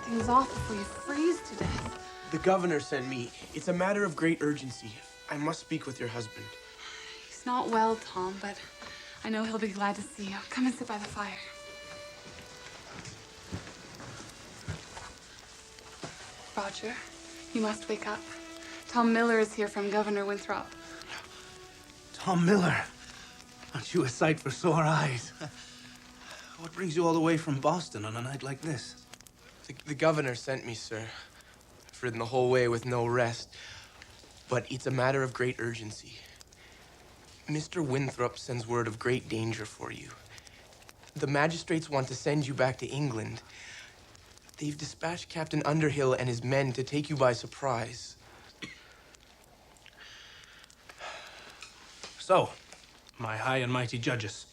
things off before you freeze to death. The governor sent me. It's a matter of great urgency. I must speak with your husband. He's not well, Tom, but I know he'll be glad to see you. Come and sit by the fire. Roger, you must wake up. Tom Miller is here from Governor Winthrop. Tom Miller. Aren't you a sight for sore eyes? What brings you all the way from Boston on a night like this? The governor sent me, sir. I've ridden the whole way with no rest. But it's a matter of great urgency. Mr. Winthrop sends word of great danger for you. The magistrates want to send you back to England. They've dispatched Captain Underhill and his men to take you by surprise. So, my high and mighty judges,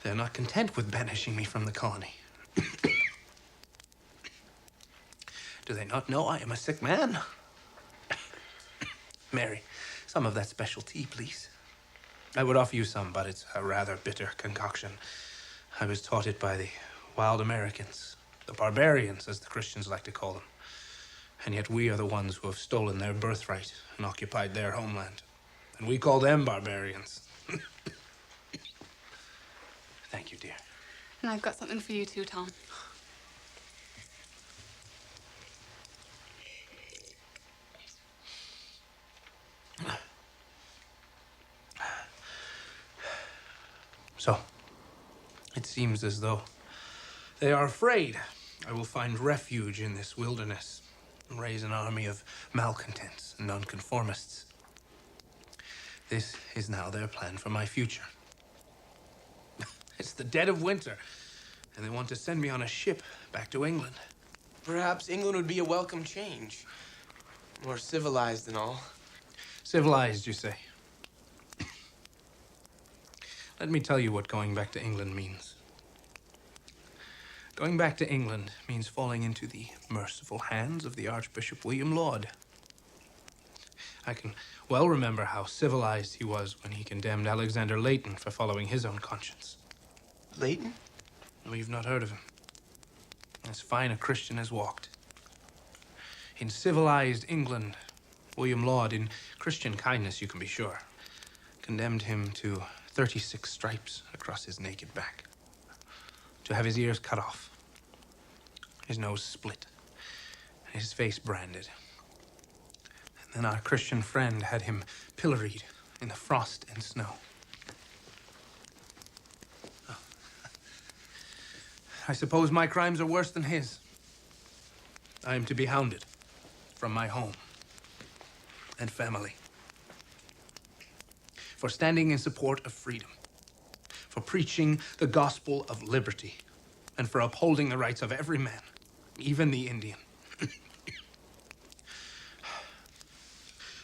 they're not content with banishing me from the colony. Do they not know I am a sick man? Mary, some of that special tea, please. I would offer you some, but it's a rather bitter concoction. I was taught it by the wild Americans, the barbarians, as the Christians like to call them. And yet we are the ones who have stolen their birthright and occupied their homeland. And we call them barbarians. Thank you, dear. And I've got something for you too, Tom. So, it seems as though they are afraid I will find refuge in this wilderness and raise an army of malcontents and nonconformists. This is now their plan for my future. It's the dead of winter, and they want to send me on a ship back to England. Perhaps England would be a welcome change. More civilized and all. Civilized, you say? Let me tell you what going back to England means. Going back to England means falling into the merciful hands of the Archbishop William Laud. I can well remember how civilized he was when he condemned Alexander Leighton for following his own conscience. Leighton? No, you've not heard of him. As fine a Christian as walked. In civilized England, William Laud, in Christian kindness, you can be sure, condemned him to 36 stripes across his naked back, to have his ears cut off, his nose split, and his face branded. And then our Christian friend had him pilloried in the frost and snow. Oh. I suppose my crimes are worse than his. I am to be hounded from my home and family for standing in support of freedom, for preaching the gospel of liberty, and for upholding the rights of every man, even the Indian.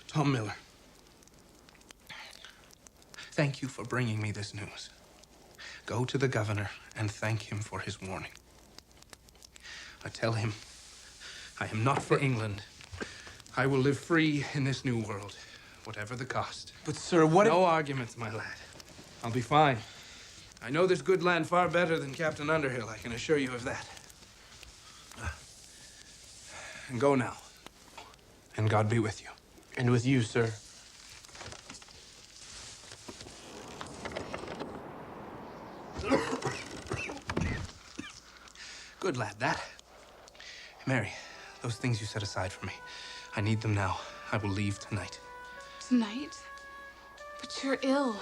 Tom Miller, thank you for bringing me this news. Go to the governor and thank him for his warning. I tell him I am not for England. I will live free in this new world, whatever the cost. But, sir, what if... No arguments, my lad. I'll be fine. I know this good land far better than Captain Underhill, I can assure you of that. And go now. And God be with you. And with you, sir. Good lad, that. Mary, those things you set aside for me, I need them now. I will leave tonight. Tonight? But you're ill.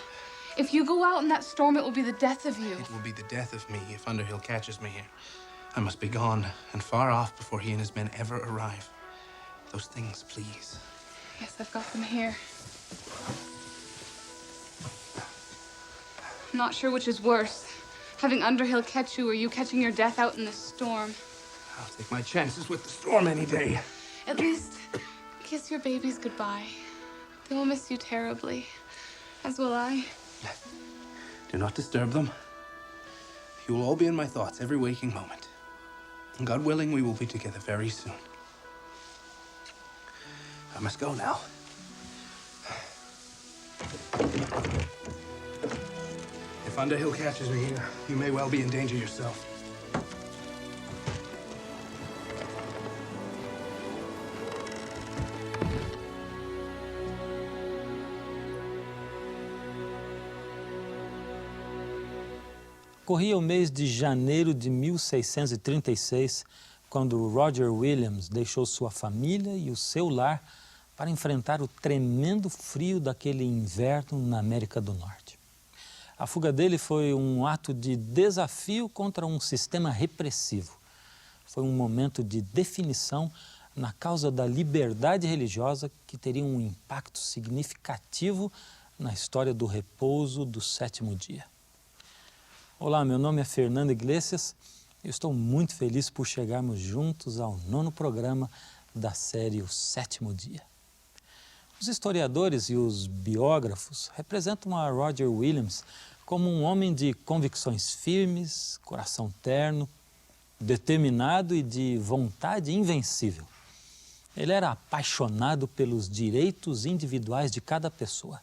If you go out in that storm, it will be the death of you. It will be the death of me if Underhill catches me here. I must be gone and far off before he and his men ever arrive. Those things, please. Yes, I've got them here. I'm not sure which is worse, having Underhill catch you or you catching your death out in this storm. I'll take my chances with the storm any day. At least, kiss your babies goodbye. They will miss you terribly, as will I. Do not disturb them. You will all be in my thoughts every waking moment. And God willing, we will be together very soon. I must go now. If Underhill catches me here, you may well be in danger yourself. Corria o mês de janeiro de 1636, quando Roger Williams deixou sua família e o seu lar para enfrentar o tremendo frio daquele inverno na América do Norte. A fuga dele foi um ato de desafio contra um sistema repressivo. Foi um momento de definição na causa da liberdade religiosa que teria um impacto significativo na história do repouso do sétimo dia. Olá, meu nome é Fernando Iglesias e estou muito feliz por chegarmos juntos ao 9º programa da série O Sétimo Dia. Os historiadores e os biógrafos representam a Roger Williams como um homem de convicções firmes, coração terno, determinado e de vontade invencível. Ele era apaixonado pelos direitos individuais de cada pessoa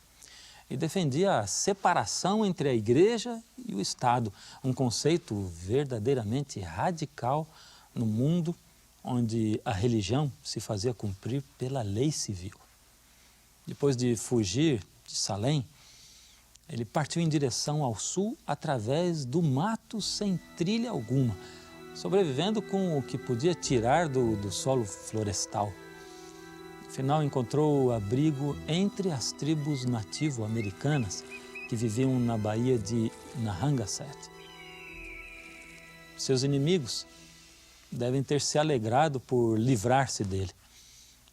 e defendia a separação entre a Igreja e o Estado, um conceito verdadeiramente radical no mundo onde a religião se fazia cumprir pela lei civil. Depois de fugir de Salém, ele partiu em direção ao sul através do mato sem trilha alguma, sobrevivendo com o que podia tirar do solo florestal. Afinal, encontrou abrigo entre as tribos nativo-americanas que viviam na Baía de Narragansett. Seus inimigos devem ter se alegrado por livrar-se dele,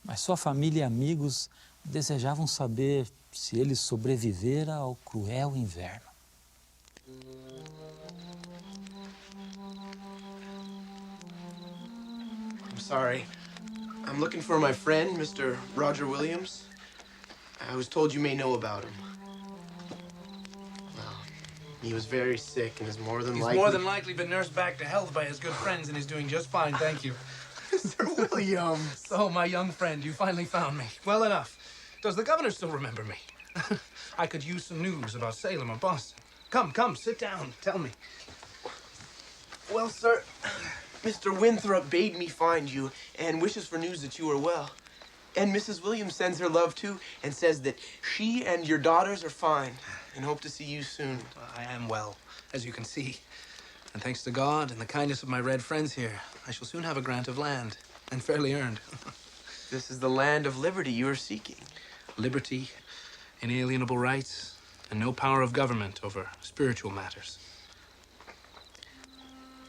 mas sua família e amigos desejavam saber se ele sobrevivera ao cruel inverno. I'm sorry. I'm looking for my friend, Mr. Roger Williams. I was told you may know about him. Well, he was very sick and is more than He's likely... more than likely been nursed back to health by his good friends and is doing just fine, thank you. Mr. Williams! So, my young friend, you finally found me. Well enough. Does the governor still remember me? I could use some news about Salem or Boston. Come, sit down. Tell me. Well, sir, Mr. Winthrop bade me find you and wishes for news that you are well. And Mrs. Williams sends her love, too, and says that she and your daughters are fine and hope to see you soon. I am well, as you can see. And thanks to God and the kindness of my red friends here, I shall soon have a grant of land, and fairly earned. This is the land of liberty you are seeking. Liberty, inalienable rights, and no power of government over spiritual matters.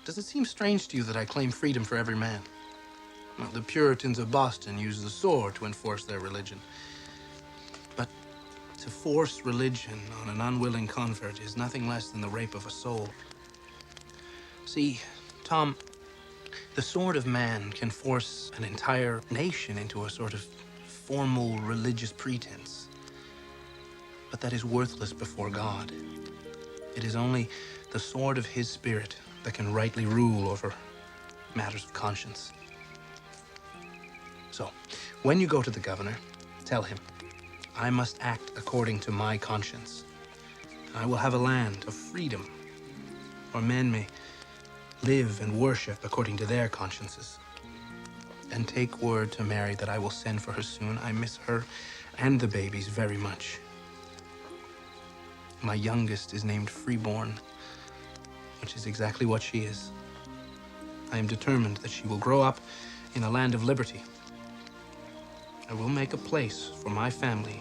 Does it seem strange to you that I claim freedom for every man? Well, the Puritans of Boston used the sword to enforce their religion. But to force religion on an unwilling convert is nothing less than the rape of a soul. See, Tom, the sword of man can force an entire nation into a sort of formal religious pretense. But that is worthless before God. It is only the sword of his spirit that can rightly rule over matters of conscience. So, when you go to the governor, tell him, I must act according to my conscience. I will have a land of freedom, where men may live and worship according to their consciences. And take word to Mary that I will send for her soon. I miss her and the babies very much. My youngest is named Freeborn, which is exactly what she is. I am determined that she will grow up in a land of liberty. I will make a place for my family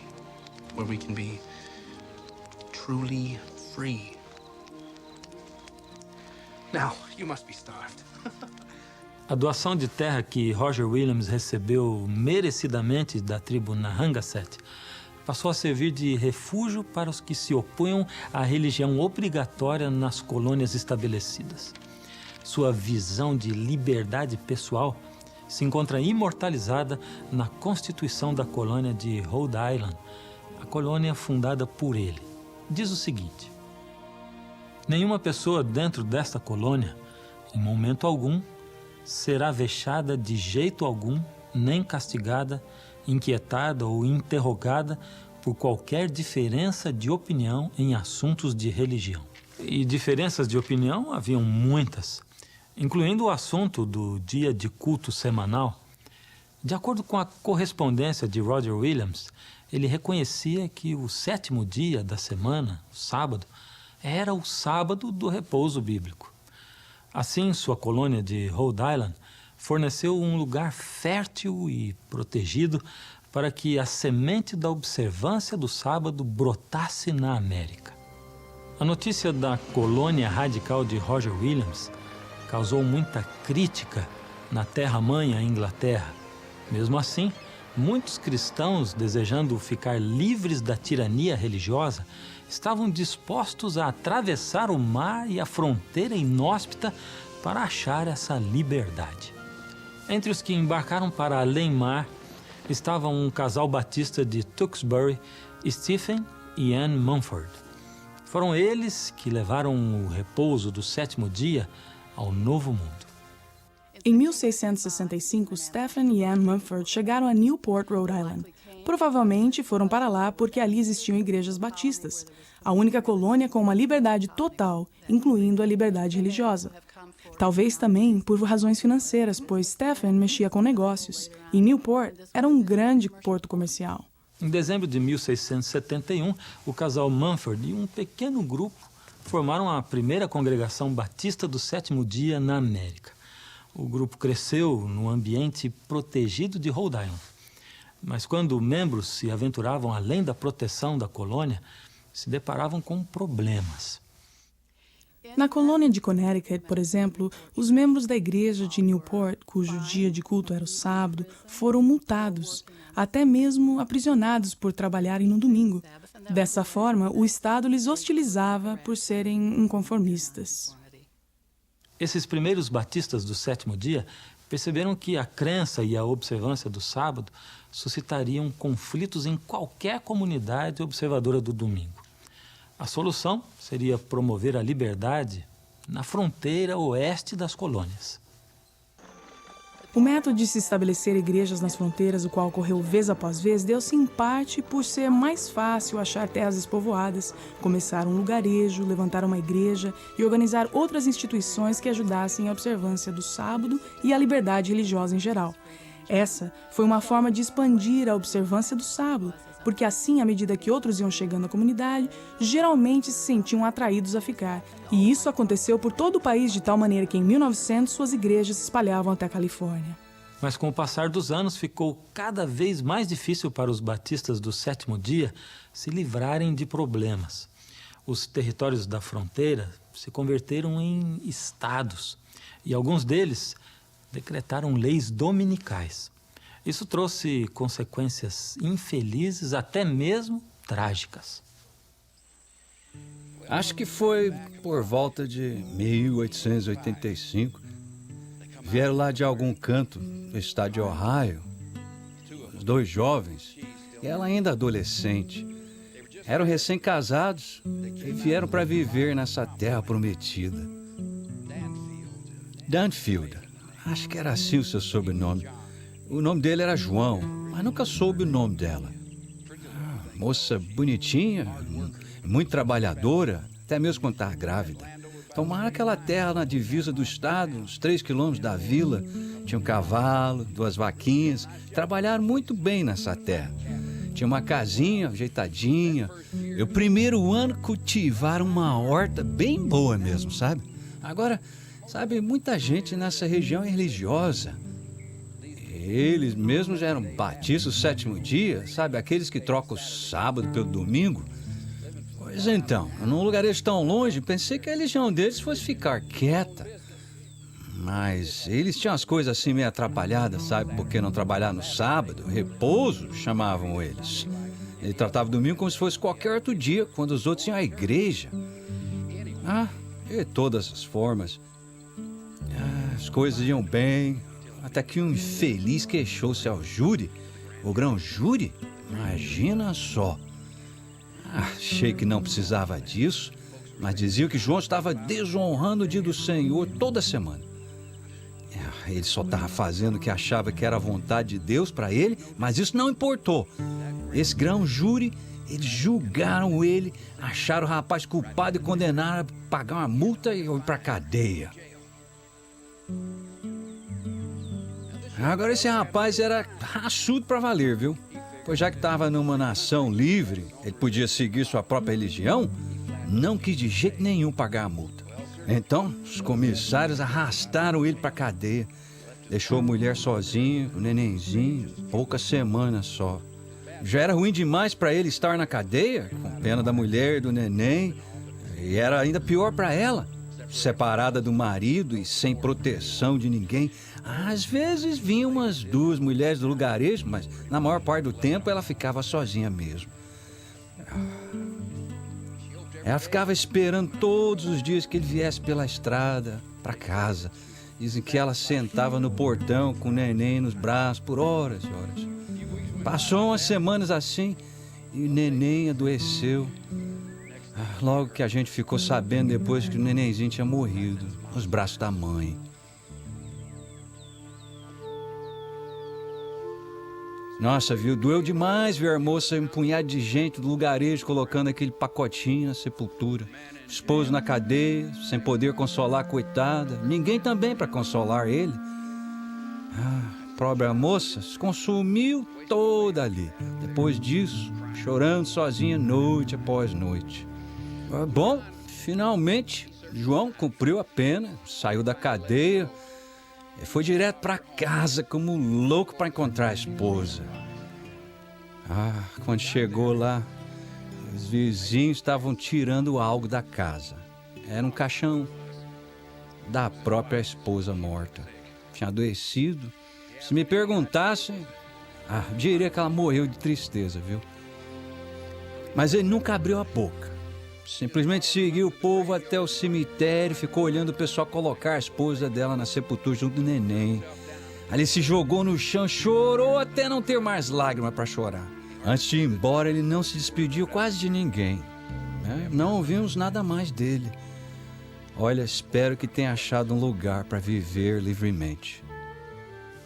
where we can be truly free. Now, you must be starved. A doação de terra que Roger Williams recebeu merecidamente da tribo Narragansett passou a servir de refúgio para os que se opunham à religião obrigatória nas colônias estabelecidas. Sua visão de liberdade pessoal se encontra imortalizada na Constituição da colônia de Rhode Island, a colônia fundada por ele. Diz o seguinte: nenhuma pessoa dentro desta colônia, em momento algum, será vexada de jeito algum, nem castigada, inquietada ou interrogada por qualquer diferença de opinião em assuntos de religião. E diferenças de opinião haviam muitas, incluindo o assunto do dia de culto semanal. De acordo com a correspondência de Roger Williams, ele reconhecia que o sétimo dia da semana, o sábado, era o sábado do repouso bíblico. Assim, sua colônia de Rhode Island forneceu um lugar fértil e protegido para que a semente da observância do sábado brotasse na América. A notícia da colônia radical de Roger Williams causou muita crítica na terra-mãe, a Inglaterra. Mesmo assim, muitos cristãos, desejando ficar livres da tirania religiosa, estavam dispostos a atravessar o mar e a fronteira inóspita para achar essa liberdade. Entre os que embarcaram para além-mar estavam um casal batista de Tewksbury, Stephen e Anne Mumford. Foram eles que levaram o repouso do sétimo dia ao Novo Mundo. Em 1665, Stephen e Anne Mumford chegaram a Newport, Rhode Island. Provavelmente foram para lá porque ali existiam igrejas batistas, a única colônia com uma liberdade total, incluindo a liberdade religiosa. Talvez também por razões financeiras, pois Stephen mexia com negócios e Newport era um grande porto comercial. Em dezembro de 1671, o casal Mumford e um pequeno grupo formaram a primeira congregação batista do sétimo dia na América. O grupo cresceu no ambiente protegido de Rhode Island. Mas quando membros se aventuravam além da proteção da colônia, se deparavam com problemas. Na colônia de Connecticut, por exemplo, os membros da igreja de Newport, cujo dia de culto era o sábado, foram multados, até mesmo aprisionados por trabalharem no domingo. Dessa forma, o Estado lhes hostilizava por serem inconformistas. Esses primeiros batistas do sétimo dia perceberam que a crença e a observância do sábado suscitariam conflitos em qualquer comunidade observadora do domingo. A solução seria promover a liberdade na fronteira oeste das colônias. O método de se estabelecer igrejas nas fronteiras, o qual ocorreu vez após vez, deu-se em parte por ser mais fácil achar terras despovoadas, começar um lugarejo, levantar uma igreja e organizar outras instituições que ajudassem a observância do sábado e a liberdade religiosa em geral. Essa foi uma forma de expandir a observância do sábado, porque assim, à medida que outros iam chegando à comunidade, geralmente se sentiam atraídos a ficar. E isso aconteceu por todo o país de tal maneira que em 1900 suas igrejas se espalhavam até a Califórnia. Mas com o passar dos anos ficou cada vez mais difícil para os batistas do sétimo dia se livrarem de problemas. Os territórios da fronteira se converteram em estados e alguns deles decretaram leis dominicais. Isso trouxe consequências infelizes, até mesmo trágicas. Acho que foi por volta de 1885. Vieram lá de algum canto do estado de Ohio, os dois jovens, e ela ainda adolescente. Eram recém-casados e vieram para viver nessa terra prometida. Danfield, acho que era assim o seu sobrenome. O nome dele era João, mas nunca soube o nome dela. Moça bonitinha, muito trabalhadora, até mesmo quando estava grávida. Tomaram aquela terra na divisa do estado, uns 3 quilômetros da vila. Tinha um cavalo, 2 vaquinhas. Trabalharam muito bem nessa terra. Tinha uma casinha ajeitadinha. E o primeiro ano cultivaram uma horta bem boa mesmo, sabe? Agora, sabe, muita gente nessa região é religiosa. Eles mesmos eram batistas do sétimo dia, sabe? Aqueles que trocam o sábado pelo domingo. Pois então, num lugarejo tão longe, pensei que a religião deles fosse ficar quieta. Mas eles tinham as coisas assim meio atrapalhadas, sabe? Porque não trabalhar no sábado, repouso, chamavam eles. Ele tratava o domingo como se fosse qualquer outro dia, quando os outros iam à igreja. De todas as formas. As coisas iam bem, até que um infeliz queixou-se ao júri. O grão-júri? Imagina só. Achei que não precisava disso, mas diziam que João estava desonrando o dia do Senhor toda semana. Ele só estava fazendo o que achava que era a vontade de Deus para ele, mas isso não importou. Esse grão-júri, eles julgaram ele, acharam o rapaz culpado e condenaram a pagar uma multa e ir para a cadeia. Agora esse rapaz era raçudo para valer, viu? Pois já que estava numa nação livre, ele podia seguir sua própria religião, não quis de jeito nenhum pagar a multa. Então, os comissários arrastaram ele para a cadeia. Deixou a mulher sozinha, o nenenzinho, poucas semanas só. Já era ruim demais para ele estar na cadeia, com pena da mulher e do neném. E era ainda pior para ela, separada do marido e sem proteção de ninguém. Às vezes vinham umas 2 mulheres do lugarejo, mas na maior parte do tempo ela ficava sozinha mesmo. Ela ficava esperando todos os dias que ele viesse pela estrada para casa. Dizem que ela sentava no portão com o neném nos braços por horas e horas. Passou umas semanas assim e o neném adoeceu. Logo que a gente ficou sabendo depois que o nenenzinho tinha morrido nos braços da mãe. Nossa, viu? Doeu demais ver a moça e um punhado de gente do lugarejo colocando aquele pacotinho na sepultura. Esposo na cadeia, sem poder consolar a coitada. Ninguém também para consolar ele. A própria moça se consumiu toda ali. Depois disso, chorando sozinha noite após noite. Bom, finalmente, João cumpriu a pena, saiu da cadeia e foi direto para casa como louco para encontrar a esposa. Quando chegou lá, os vizinhos estavam tirando algo da casa. Era um caixão da própria esposa morta. Tinha adoecido. Se me perguntassem, diria que ela morreu de tristeza, viu? Mas ele nunca abriu a boca. Simplesmente seguiu o povo até o cemitério, ficou olhando o pessoal colocar a esposa dela na sepultura junto do neném. Ali se jogou no chão, chorou até não ter mais lágrimas para chorar. Antes de ir embora, ele não se despediu quase de ninguém. Não ouvimos nada mais dele. Olha, espero que tenha achado um lugar para viver livremente.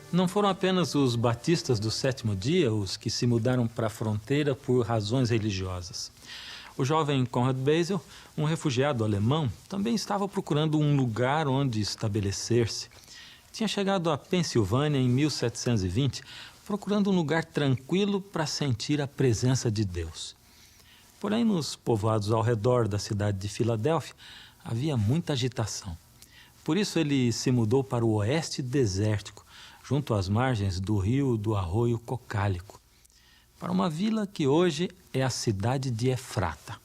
Não foram apenas os batistas do sétimo dia os que se mudaram para a fronteira por razões religiosas. O jovem Conrad Beissel, um refugiado alemão, também estava procurando um lugar onde estabelecer-se. Tinha chegado à Pensilvânia em 1720, procurando um lugar tranquilo para sentir a presença de Deus. Porém, nos povoados ao redor da cidade de Filadélfia, havia muita agitação. Por isso, ele se mudou para o oeste desértico, junto às margens do rio do arroio Cocálico, para uma vila que hoje é a cidade de Efrata.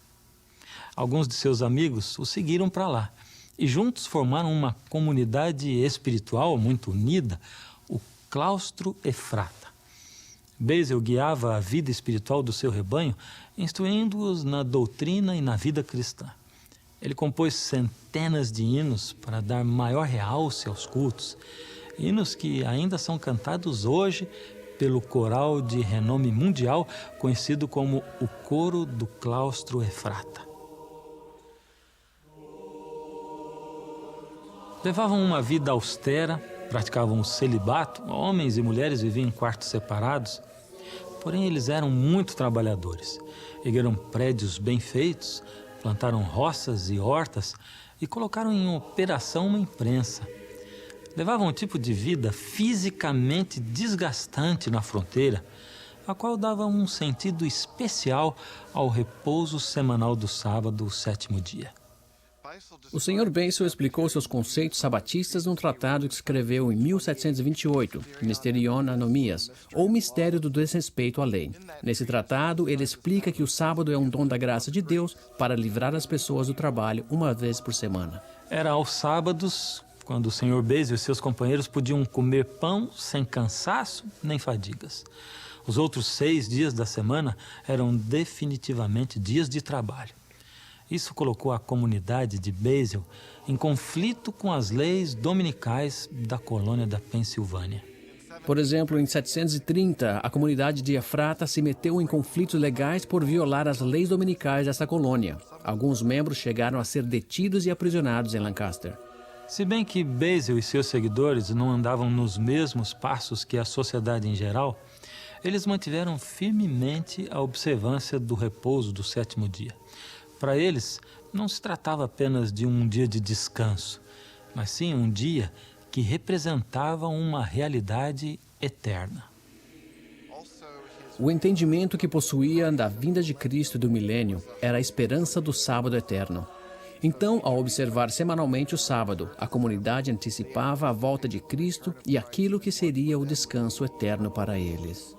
Alguns de seus amigos o seguiram para lá e juntos formaram uma comunidade espiritual muito unida, o Claustro Efrata. Beissel guiava a vida espiritual do seu rebanho, instruindo-os na doutrina e na vida cristã. Ele compôs centenas de hinos para dar maior realce aos cultos, hinos que ainda são cantados hoje pelo coral de renome mundial conhecido como o Coro do Claustro Efrata. Levavam uma vida austera, praticavam o celibato, homens e mulheres viviam em quartos separados, porém eles eram muito trabalhadores. Ergueram prédios bem feitos, plantaram roças e hortas e colocaram em operação uma imprensa. Levavam um tipo de vida fisicamente desgastante na fronteira, a qual dava um sentido especial ao repouso semanal do sábado, o sétimo dia. O Sr. Beissel explicou seus conceitos sabatistas num tratado que escreveu em 1728, Mysterion Anomias, ou Mistério do Desrespeito à Lei. Nesse tratado, ele explica que o sábado é um dom da graça de Deus para livrar as pessoas do trabalho uma vez por semana. Era aos sábados, quando o Sr. Beissel e seus companheiros podiam comer pão sem cansaço nem fadigas. Os outros 6 dias da semana eram definitivamente dias de trabalho. Isso colocou a comunidade de Beissel em conflito com as leis dominicais da colônia da Pensilvânia. Por exemplo, em 730, a comunidade de Efrata se meteu em conflitos legais por violar as leis dominicais dessa colônia. Alguns membros chegaram a ser detidos e aprisionados em Lancaster. Se bem que Beissel e seus seguidores não andavam nos mesmos passos que a sociedade em geral, eles mantiveram firmemente a observância do repouso do sétimo dia. Para eles, não se tratava apenas de um dia de descanso, mas sim um dia que representava uma realidade eterna. O entendimento que possuía da vinda de Cristo e do milênio era a esperança do sábado eterno. Então, ao observar semanalmente o sábado, a comunidade antecipava a volta de Cristo e aquilo que seria o descanso eterno para eles.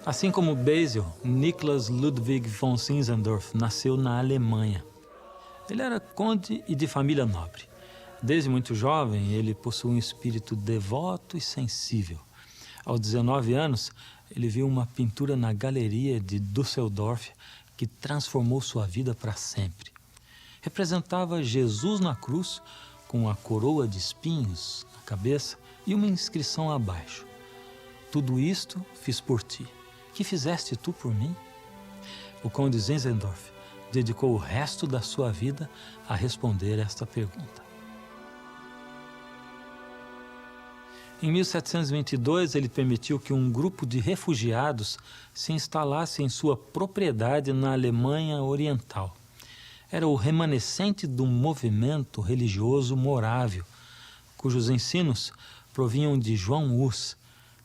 Assim como Basil, Niklas Ludwig von Zinzendorf nasceu na Alemanha. Ele era conde e de família nobre. Desde muito jovem, ele possuía um espírito devoto e sensível. Aos 19 anos, ele viu uma pintura na galeria de Düsseldorf que transformou sua vida para sempre. Representava Jesus na cruz, com a coroa de espinhos na cabeça e uma inscrição abaixo. Tudo isto fiz por ti. Que fizeste tu por mim? O conde Zinzendorf dedicou o resto da sua vida a responder esta pergunta. Em 1722, ele permitiu que um grupo de refugiados se instalasse em sua propriedade na Alemanha Oriental. Era o remanescente do movimento religioso morávio, cujos ensinos provinham de João Hus,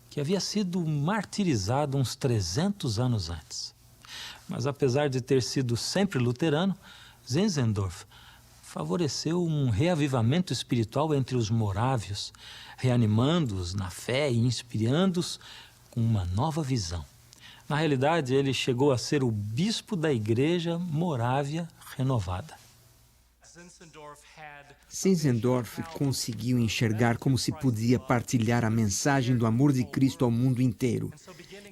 que havia sido martirizado uns 300 anos antes. Mas apesar de ter sido sempre luterano, Zinzendorf favoreceu um reavivamento espiritual entre os morávios, reanimando-os na fé e inspirando-os com uma nova visão. Na realidade, ele chegou a ser o bispo da Igreja Morávia Renovada. Zinzendorf conseguiu enxergar como se podia partilhar a mensagem do amor de Cristo ao mundo inteiro.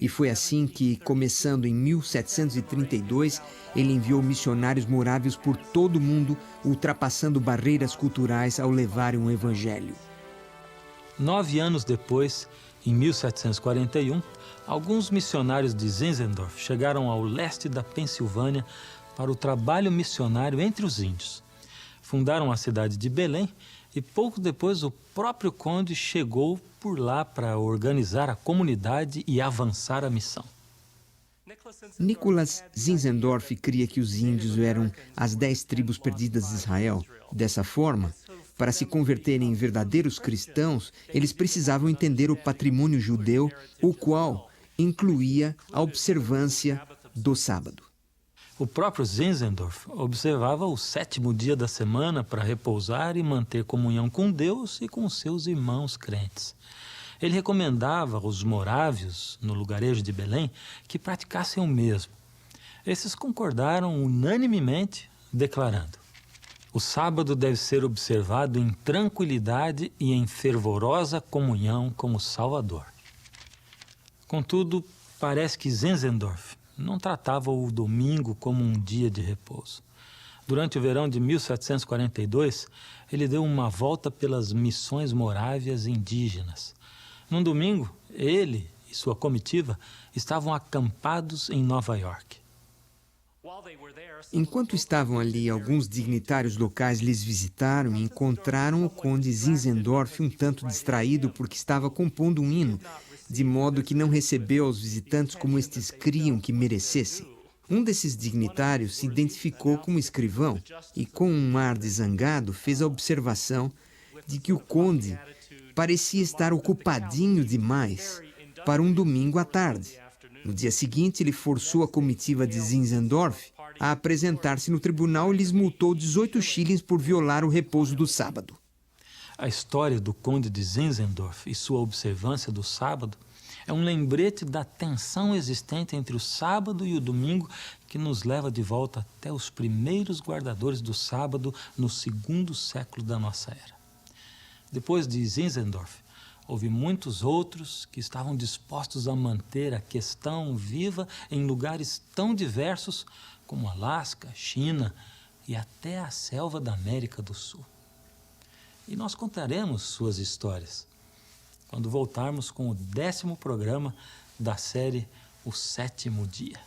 E foi assim que, começando em 1732, ele enviou missionários morávios por todo o mundo, ultrapassando barreiras culturais ao levarem o evangelho. 9 anos depois, em 1741, alguns missionários de Zinzendorf chegaram ao leste da Pensilvânia para o trabalho missionário entre os índios. Fundaram a cidade de Belém e pouco depois o próprio conde chegou por lá para organizar a comunidade e avançar a missão. Nicholas Zinzendorf cria que os índios eram as 10 tribos perdidas de Israel. Dessa forma, para se converterem em verdadeiros cristãos, eles precisavam entender o patrimônio judeu, o qual incluía a observância do sábado. O próprio Zinzendorf observava o 7º dia da semana para repousar e manter comunhão com Deus e com seus irmãos crentes. Ele recomendava aos morávios, no lugarejo de Belém, que praticassem o mesmo. Esses concordaram unanimemente, declarando: o sábado deve ser observado em tranquilidade e em fervorosa comunhão com o Salvador. Contudo, parece que Zinzendorf não tratava o domingo como um dia de repouso. Durante o verão de 1742, ele deu uma volta pelas missões morávias indígenas. Num domingo, ele e sua comitiva estavam acampados em Nova York. Enquanto estavam ali, alguns dignitários locais lhes visitaram e encontraram o conde Zinzendorf um tanto distraído porque estava compondo um hino, de modo que não recebeu aos visitantes como estes criam que merecessem. Um desses dignitários se identificou como escrivão e, com um ar de zangado, fez a observação de que o conde parecia estar ocupadinho demais para um domingo à tarde. No dia seguinte, ele forçou a comitiva de Zinzendorf a apresentar-se no tribunal e lhes multou 18 shillings por violar o repouso do sábado. A história do conde de Zinzendorf e sua observância do sábado é um lembrete da tensão existente entre o sábado e o domingo que nos leva de volta até os primeiros guardadores do sábado no 2º século da nossa era. Depois de Zinzendorf, houve muitos outros que estavam dispostos a manter a questão viva em lugares tão diversos como Alasca, China e até a selva da América do Sul. E nós contaremos suas histórias quando voltarmos com o 10º programa da série O 7º Dia.